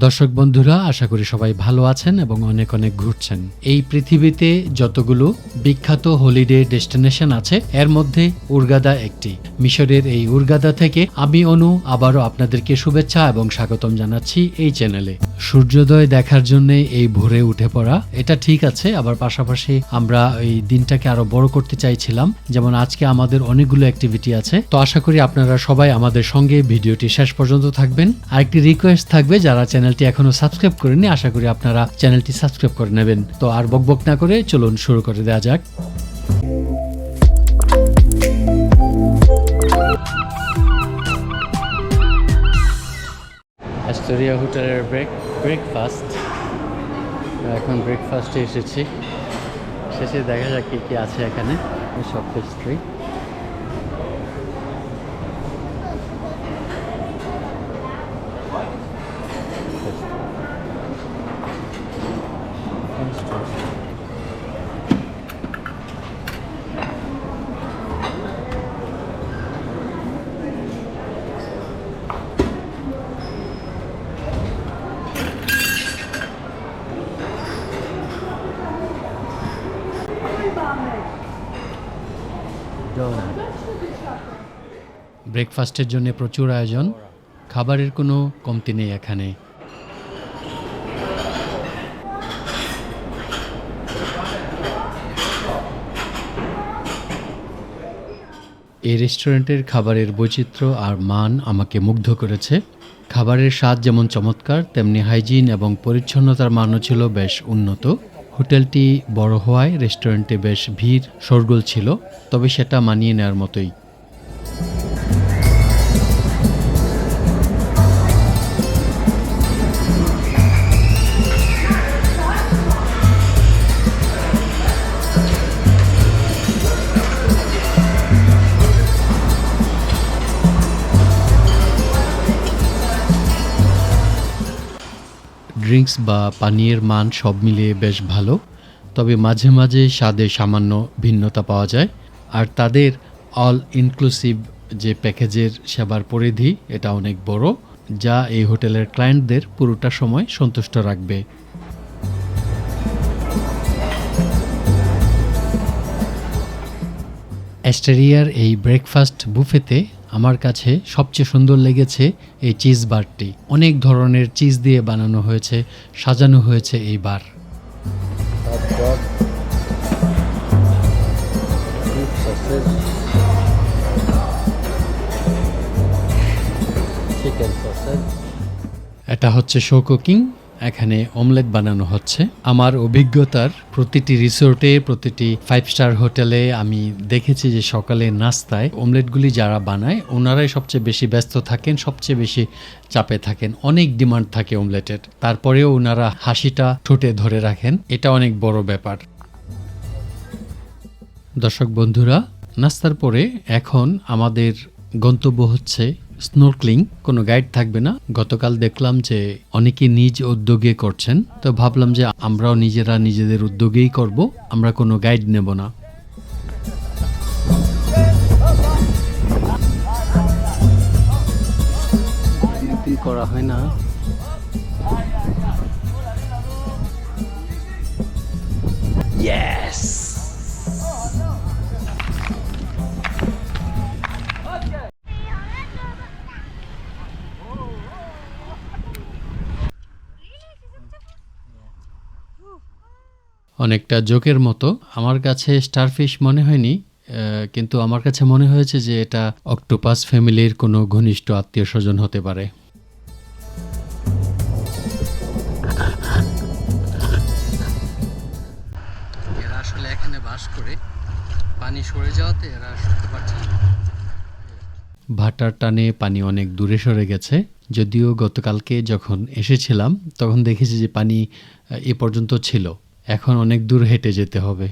দর্শক বন্ধুরা, আশা করি সবাই ভালো আছেন এবং অনেক অনেক ঘুরছেন। এই পৃথিবীতে যতগুলো বিখ্যাত হলিডে ডেস্টিনেশন আছে এর মধ্যে উরগাদা একটি। মিশরের এই উরগাদা থেকে আমি অনু আবারও আপনাদেরকে শুভেচ্ছা এবং স্বাগতম জানাচ্ছি এই চ্যানেলে। সূর্যোদয় দেখার জন্য এই ভোরে উঠে পড়া এটা ঠিক আছে, আবার পাশাপাশি আমরা এই দিনটাকে আরো বড় করতে চাইছিলাম, যেমন আজকে আমাদের অনেকগুলো অ্যাক্টিভিটি আছে। তো আশা করি আপনারা সবাই আমাদের সঙ্গে ভিডিওটি শেষ পর্যন্ত থাকবেন। আরেকটি রিকোয়েস্ট থাকবে, যারা চ্যানেলটি এখনো সাবস্ক্রাইব করেননি আশা করি আপনারা চ্যানেলটি সাবস্ক্রাইব করে নেবেন। তো আর বকবক না করে চলুন শুরু করে দেওয়া যাক। অ্যাস্টোরিয়া হোটেলের ব্রেকফাস্ট। এখন ব্রেকফাস্টে এসেছি, শেষে দেখা যাক কি কি আছে এখানে। সব পেস্ট্রি, ব্রেকফাস্টের জন্য প্রচুর আয়োজন, খাবারের কোনো কমতি নেই এখানে। এই রেস্টুরেন্টের খাবারের বৈচিত্র্য আর মান আমাকে মুগ্ধ করেছে। খাবারের স্বাদ যেমন চমৎকার, তেমনি হাইজিন এবং পরিচ্ছন্নতার মানও ছিল বেশ উন্নত। হোটেলটি বড় হওয়ায় রেস্টুরেন্টে বেশ ভিড় শোরগোল ছিল, তবে সেটা মানিয়ে নেওয়ার মতোই। ড্রিঙ্কস বা পানীয়ের মান সব মিলিয়ে বেশ ভালো, তবে মাঝে মাঝে স্বাদে সামান্য ভিন্নতা পাওয়া যায়। আর তাদের অল ইনক্লুসিভ যে প্যাকেজের সেবার পরিধি এটা অনেক বড়, যা এই হোটেলের ক্লায়েন্টদের পুরোটা সময় সন্তুষ্ট রাখবে। অ্যাস্টেরিয়ার এই ব্রেকফাস্ট বুফেতে আমার কাছে সবচেয়ে সুন্দর লেগেছে এই চিজ বারটি। অনেক ধরনের চিজ দিয়ে বানানো হয়েছে, সাজানো হয়েছে এই বার। এটা হচ্ছে শো কুকিং, এখানে অমলেট বানানো হচ্ছে। আমার অভিজ্ঞতার প্রতিটি রিসোর্টে, প্রতিটি 5 স্টার হোটেলে আমি দেখেছি যে সকালে নাস্তায় অমলেটগুলি যারা বানায় ওনারাই সবচেয়ে বেশি ব্যস্ত থাকেন, সবচেয়ে বেশি চাপে থাকেন, অনেক ডিমান্ড থাকে অমলেটের। তারপরেও ওনারা হাসিটা ঠোঁটে ধরে রাখেন, এটা অনেক বড় ব্যাপার। দর্শক বন্ধুরা, নাস্তার পরে এখন আমাদের গন্তব্য হচ্ছে স্নোরক্লিং। কোনো গাইড থাকবে না। গতকাল দেখলাম যে অনেকে নিজ উদ্যোগে করছেন, তো ভাবলাম যে আমরাও নিজেরা নিজেদের উদ্যোগেই করব, আমরা কোনো গাইড নেব না। করা হয় না। ইয়েস, অনেকটা জোকের মতো। আমার কাছে স্টারফিশ মনে হয়নি, কিন্তু আমার কাছে মনে হয়েছে যে এটা অক্টোপাস ফ্যামিলির কোনো ঘনিষ্ঠ আত্মীয় স্বজন হতে পারে। এরা আসলে এখানে বাস করে, পানি সরে যাওয়াতে এরা সরতে পারছে না। ভাটার টানে পানি অনেক দূরে সরে গেছে, যদিও গতকালকে যখন এসেছিলাম তখন দেখেছি যে পানি এ পর্যন্ত ছিল। এখন অনেক দূর হেঁটে যেতে হবে।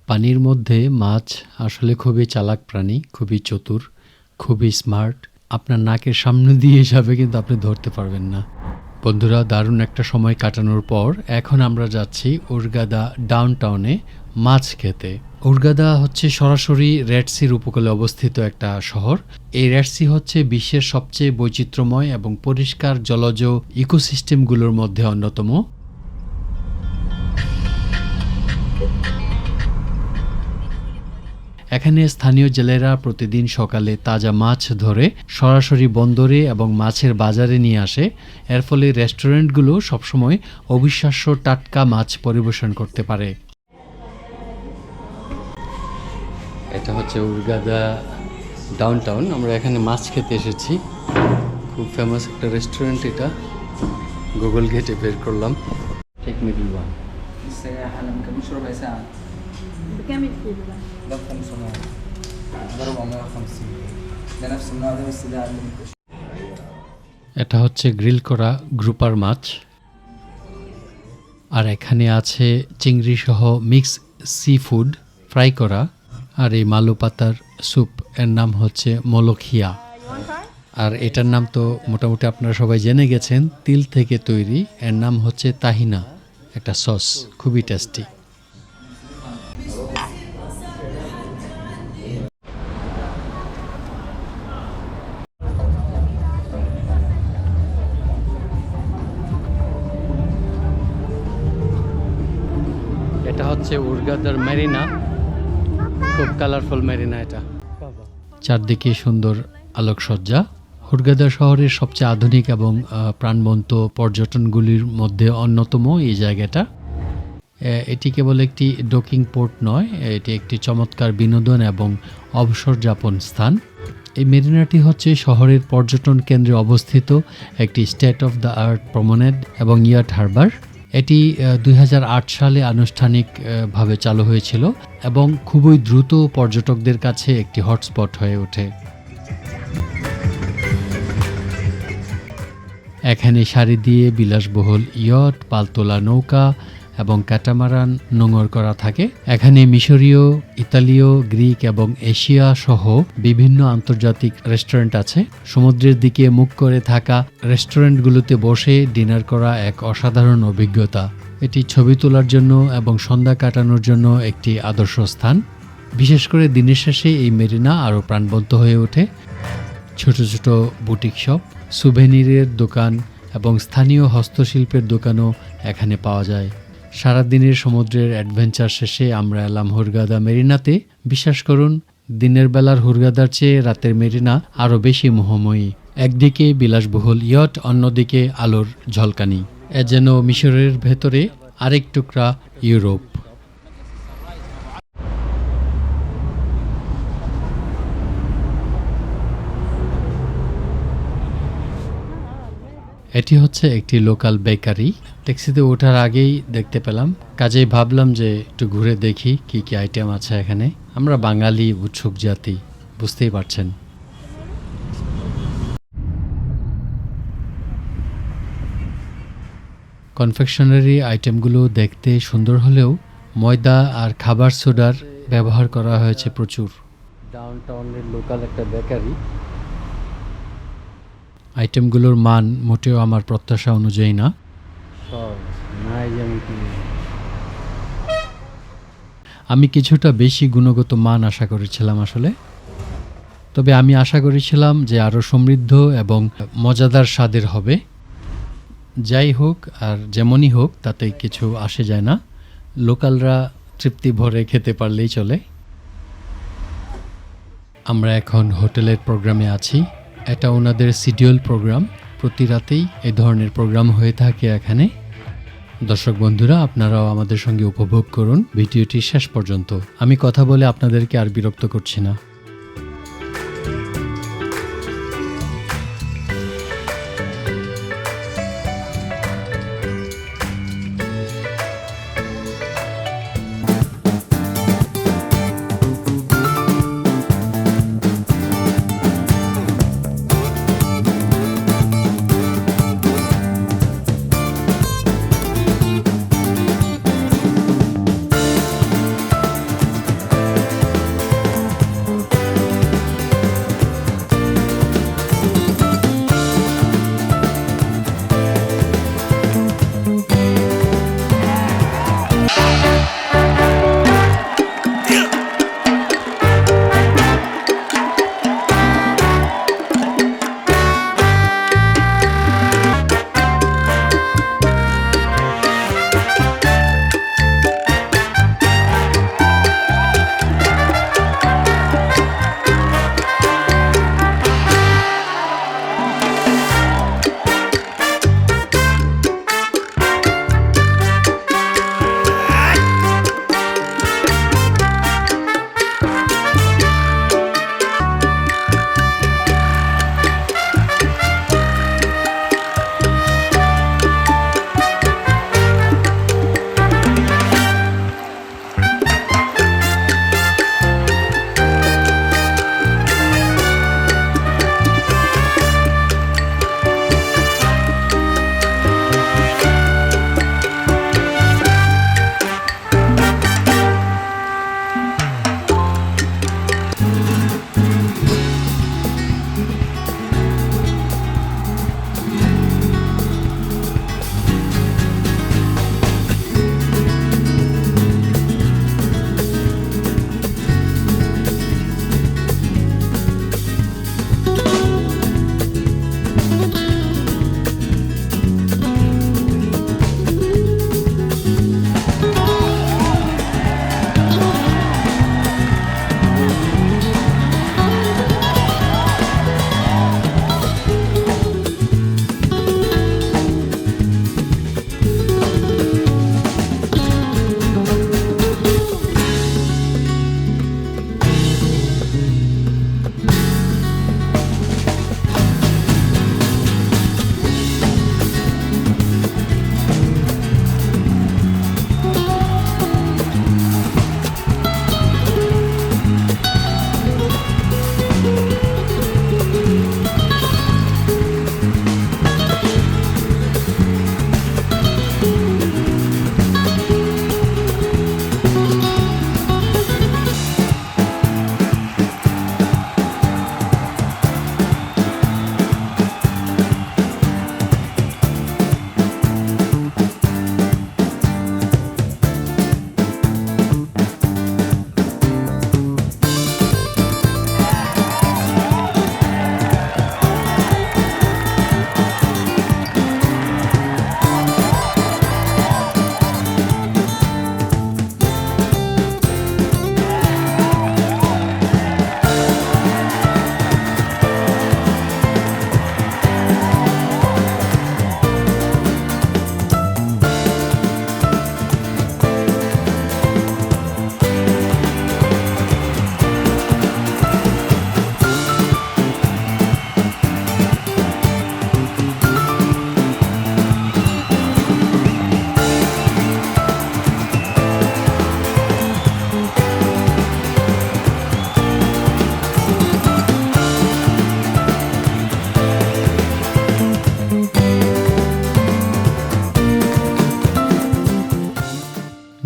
পানির মধ্যে মাছ আসলে খুবই চালাক প্রাণী, খুবই চতুর, খুবই স্মার্ট। আপনার নাকের সামনে দিয়ে যাবে কিন্তু আপনি ধরতে পারবেন না। বন্ধুরা, দারুণ একটা সময় কাটানোর পর এখন আমরা যাচ্ছি উরগাদা ডাউনটাউনে মাছ খেতে। উরগাদা হচ্ছে সরাসরি রেড সির উপকূলে অবস্থিত একটা শহর। এই রেড সি হচ্ছে বিশ্বের সবচেয়ে বৈচিত্র্যময় এবং পরিষ্কার জলজ ইকোসিস্টেমগুলোর মধ্যে অন্যতম। এখানে স্থানীয় জেলেরা প্রতিদিন সকালে তাজা মাছ ধরে সরাসরি বন্দরে এবং মাছের বাজারে নিয়ে আসে। এর ফলে রেস্টুরেন্টগুলো সবসময় অবিশ্বাস্য টাটকা মাছ পরিবেশন করতে পারে। এটা হচ্ছে উরগাদা ডাউনটাউন। আমরা এখানে মাছ খেতে এসেছি। খুব ফেমাস একটা রেস্টুরেন্ট এটা। গুগল গেটে বের করলাম। Take middle one. السياحة لما كملش ربع ساعة بكام الكيلو ده؟ ده ب 500 ده 450 ده نفس النوع ده بس ده أقل من كده. এটা হচ্ছে গ্রিল করা গ্রুপার মাছ। আর এখানে আছে চিংড়ি সহ মিক্স সি ফুড ফ্রাই করা। আর এই মালু পাতার স্যুপ, এর নাম হচ্ছে মলখিয়া। আর এটার নাম তো মোটামুটি আপনারা সবাই জেনে গেছেন, তিল থেকে তৈরি। এর নাম হচ্ছে তাহিনা, একটা সস, খুবই টেস্টি। এটা হচ্ছে উরগাদার মেরিনা, খুব কালারফুল মেরিনা এটা। চারদিকে সুন্দর আলোকসজ্জা। হুরগাদা শহরের সবচেয়ে আধুনিক এবং প্রাণবন্ত পর্যটনগুলির মধ্যে অন্যতম এই জায়গাটা। এটি কেবল একটি ডকিং পোর্ট নয়, এটি একটি চমৎকার বিনোদন এবং অবসর যাপন স্থান। এই মেরিনাটি হচ্ছে শহরের পর্যটন কেন্দ্রে অবস্থিত একটি স্টেট অফ দ্য আর্ট প্রমনেড এবং ইয়াট হারবার। এটি 2008 সালে আনুষ্ঠানিকভাবে চালু হয়েছিল এবং খুবই দ্রুত পর্যটকদের কাছে একটি হটস্পট হয়ে ওঠে। এখানে সারি দিয়ে বিলাসবহুল ইয়ট, পালতোলা নৌকা এবং ক্যাটামারান নোঙর করা থাকে। এখানে মিশরীয়, ইতালীয়, গ্রিক এবং এশিয়া সহ বিভিন্ন আন্তর্জাতিক রেস্টুরেন্ট আছে। সমুদ্রের দিকে মুখ করে থাকা রেস্টুরেন্টগুলোতে বসে ডিনার করা এক অসাধারণ অভিজ্ঞতা। এটি ছবি তোলার জন্য এবং সন্ধ্যা কাটানোর জন্য একটি আদর্শ স্থান। বিশেষ করে দিনের শেষে এই মেরিনা আরও প্রাণবন্ত হয়ে ওঠে। ছোট ছোট বুটিক শপ, সুভেনিরের দোকান এবং স্থানীয় হস্তশিল্পের দোকানও এখানে পাওয়া যায়। সারাদিনের সমুদ্রের অ্যাডভেঞ্চার শেষে আমরা এলাম হুরগাদা মেরিনাতে। বিশ্বাস করুন, দিনের বেলার হুরগাদার চেয়ে রাতের মেরিনা আরও বেশি মোহময়ী। একদিকে বিলাসবহুল ইয়ট, অন্যদিকে আলোর ঝলকানি। এ যেন মিশরের ভেতরে আরেক টুকরা ইউরোপ। এটি হচ্ছে একটি লোকাল বেকারি। ট্যাক্সিতে ওঠার আগেই দেখতে পেলাম, কাজেই ভাবলাম যে একটু ঘুরে দেখি কি কি আইটেম আছে এখানে। আমরা বাঙালি উৎসুক জাতি, বুঝতেই পারছেন। কনফেকশনারি আইটেমগুলো দেখতে সুন্দর হলেও ময়দা আর খাবার সোডার ব্যবহার করা হয়েছে প্রচুর। ডাউনটাউনের লোকাল একটা বেকারি। আইটেমগুলোর মান মোটেও আমার প্রত্যাশা অনুযায়ী না। আমি কিছুটা বেশি গুণগত মান আশা করেছিলাম আসলে। তবে আমি আশা করেছিলাম যে আরও সমৃদ্ধ এবং মজাদার স্বাদের হবে। যাই হোক আর যেমনই হোক তাতে কিছু আসে যায় না, লোকালরা তৃপ্তি ভরে খেতে পারলেই চলে। আমরা এখন হোটেলের প্রোগ্রামে আছি। এটা ওনাদের শিডিউল প্রোগ্রাম, প্রতি রাতেই এই ধরনের প্রোগ্রাম হয়ে থাকে এখানে। দর্শক বন্ধুরা, আপনারাও আমাদের সঙ্গে উপভোগ করুন ভিডিওটি শেষ পর্যন্ত। আমি কথা বলে আপনাদেরকে আর বিরক্ত করছি না।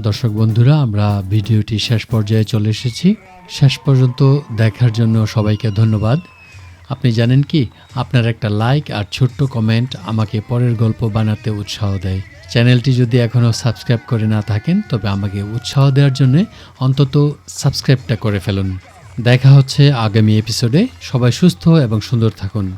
দর্শক বন্ধুরা, আমরা ভিডিওটি শেষ পর্যায়ে চলে এসেছি। শেষ পর্যন্ত দেখার জন্য সবাইকে ধন্যবাদ। আপনি জানেন কি, আপনার একটা লাইক আর ছোট্ট কমেন্ট আমাকে পরের গল্প বানাতে উৎসাহ দেয়। চ্যানেলটি যদি এখনও সাবস্ক্রাইব করে না থাকেন তবে আমাকে উৎসাহ দেওয়ার জন্য অন্তত সাবস্ক্রাইবটা করে ফেলুন। দেখা হচ্ছে আগামী এপিসোডে। সবাই সুস্থ এবং সুন্দর থাকুন।